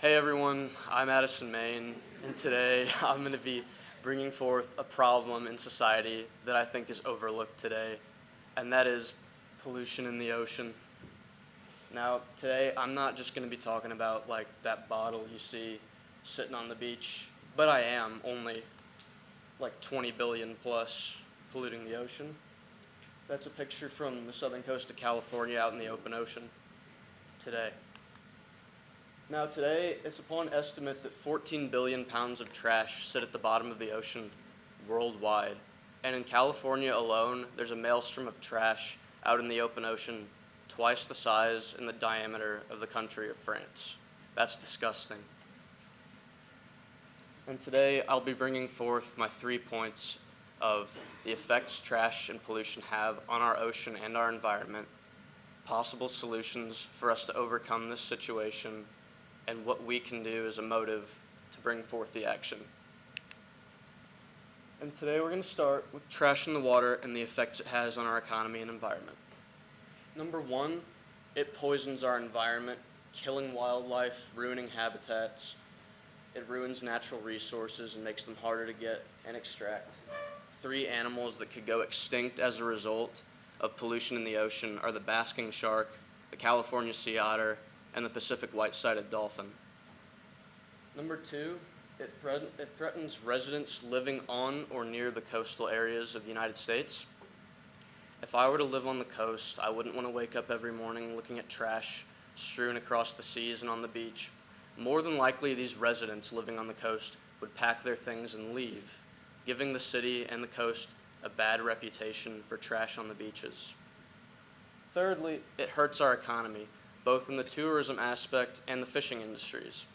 Hey everyone, I'm Addison, Maine, and today I'm going to be bringing forth a problem in society that I think is overlooked today, and that is pollution in the ocean. Now, today I'm not just going to be talking about like that bottle you see sitting on the beach, but I am only like 20 billion plus polluting the ocean. That's a picture from the southern coast of California out in the open ocean today. Now today, it's upon estimate that 14 billion pounds of trash sit at the bottom of the ocean worldwide. And in California alone, there's a maelstrom of trash out in the open ocean twice the size and the diameter of the country of France. That's disgusting. And today, I'll be bringing forth my 3 points of the effects trash and pollution have on our ocean and our environment, possible solutions for us to overcome this situation, and what we can do as a motive to bring forth the action. And today we're going to start with trash in the water and the effects it has on our economy and environment. Number 1, it poisons our environment, killing wildlife, ruining habitats. It ruins natural resources and makes them harder to get and extract. 3 animals that could go extinct as a result of pollution in the ocean are the basking shark, the California sea otter, and the Pacific white-sided dolphin. Number 2, it threatens residents living on or near the coastal areas of the United States. If I were to live on the coast, I wouldn't want to wake up every morning looking at trash strewn across the seas and on the beach. More than likely, these residents living on the coast would pack their things and leave, giving the city and the coast a bad reputation for trash on the beaches. Thirdly, it hurts our economy, both in the tourism aspect and the fishing industries.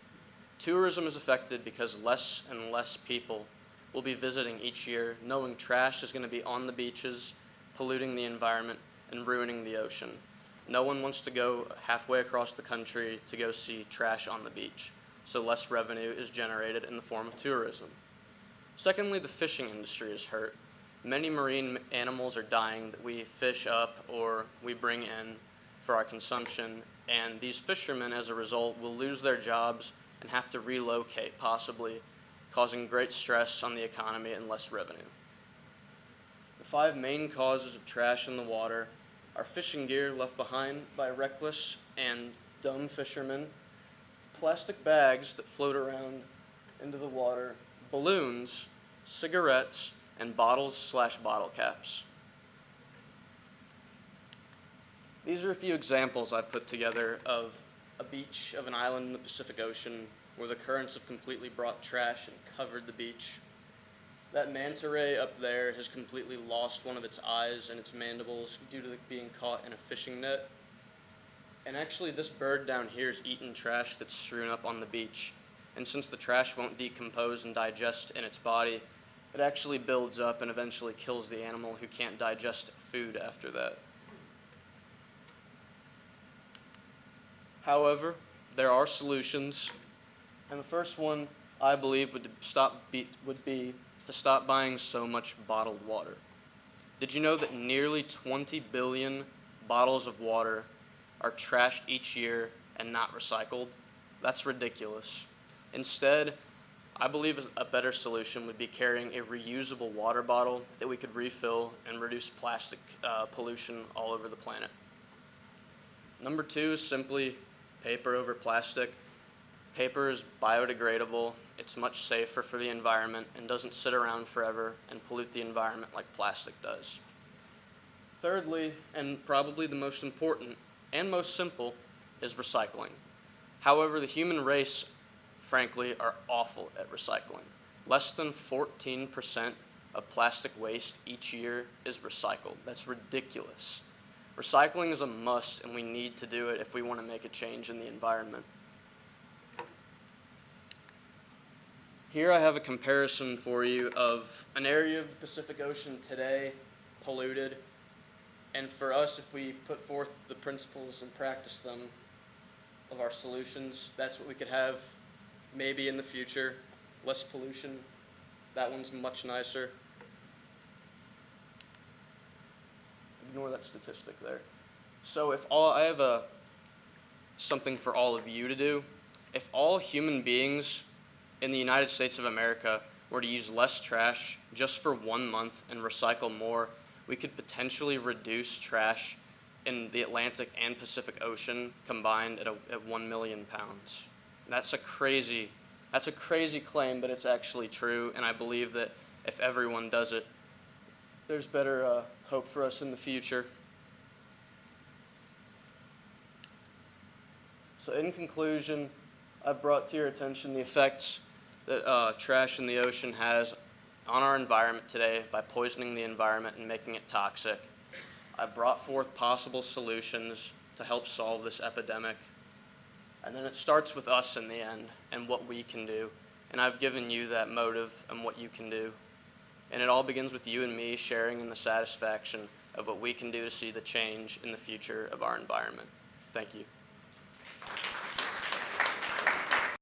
Tourism is affected because less and less people will be visiting each year, knowing trash is going to be on the beaches, polluting the environment, and ruining the ocean. No one wants to go halfway across the country to go see trash on the beach, so less revenue is generated in the form of tourism. Secondly, the fishing industry is hurt. Many marine animals are dying that we fish up or we bring in for our consumption, and these fishermen, as a result, will lose their jobs and have to relocate, possibly, causing great stress on the economy and less revenue. The 5 main causes of trash in the water are fishing gear left behind by reckless and dumb fishermen, plastic bags that float around into the water, balloons, cigarettes, and bottles/bottle caps. These are a few examples I put together of a beach of an island in the Pacific Ocean where the currents have completely brought trash and covered the beach. That manta ray up there has completely lost one of its eyes and its mandibles due to being caught in a fishing net. And actually, this bird down here is eating trash that's strewn up on the beach. And since the trash won't decompose and digest in its body, it actually builds up and eventually kills the animal who can't digest food after that. However, there are solutions, and the first one I believe would be to stop buying so much bottled water. Did you know that nearly 20 billion bottles of water are trashed each year and not recycled? That's ridiculous. Instead, I believe a better solution would be carrying a reusable water bottle that we could refill and reduce plastic pollution all over the planet. Number 2 is simply paper over plastic. Paper is biodegradable, it's much safer for the environment, and doesn't sit around forever and pollute the environment like plastic does. Thirdly, and probably the most important and most simple, is recycling. However, the human race, frankly, are awful at recycling. Less than 14% of plastic waste each year is recycled. That's ridiculous. Recycling is a must, and we need to do it if we want to make a change in the environment. Here I have a comparison for you of an area of the Pacific Ocean today, polluted, and for us, if we put forth the principles and practice them of our solutions, that's what we could have maybe in the future. Less pollution. That one's much nicer. Ignore that statistic there. So if I have something for all of you to do, If all human beings in the United States of America were to use less trash just for 1 month and recycle more, we could potentially reduce trash in the Atlantic and Pacific Ocean combined at 1 million pounds. That's a crazy claim, but it's actually true, and I believe that if everyone does it, there's better hope for us in the future. So in conclusion, I've brought to your attention the effects that trash in the ocean has on our environment today by poisoning the environment and making it toxic. I've brought forth possible solutions to help solve this epidemic. And then it starts with us in the end and what we can do. And I've given you that motive and what you can do. And it all begins with you and me sharing in the satisfaction of what we can do to see the change in the future of our environment. Thank you.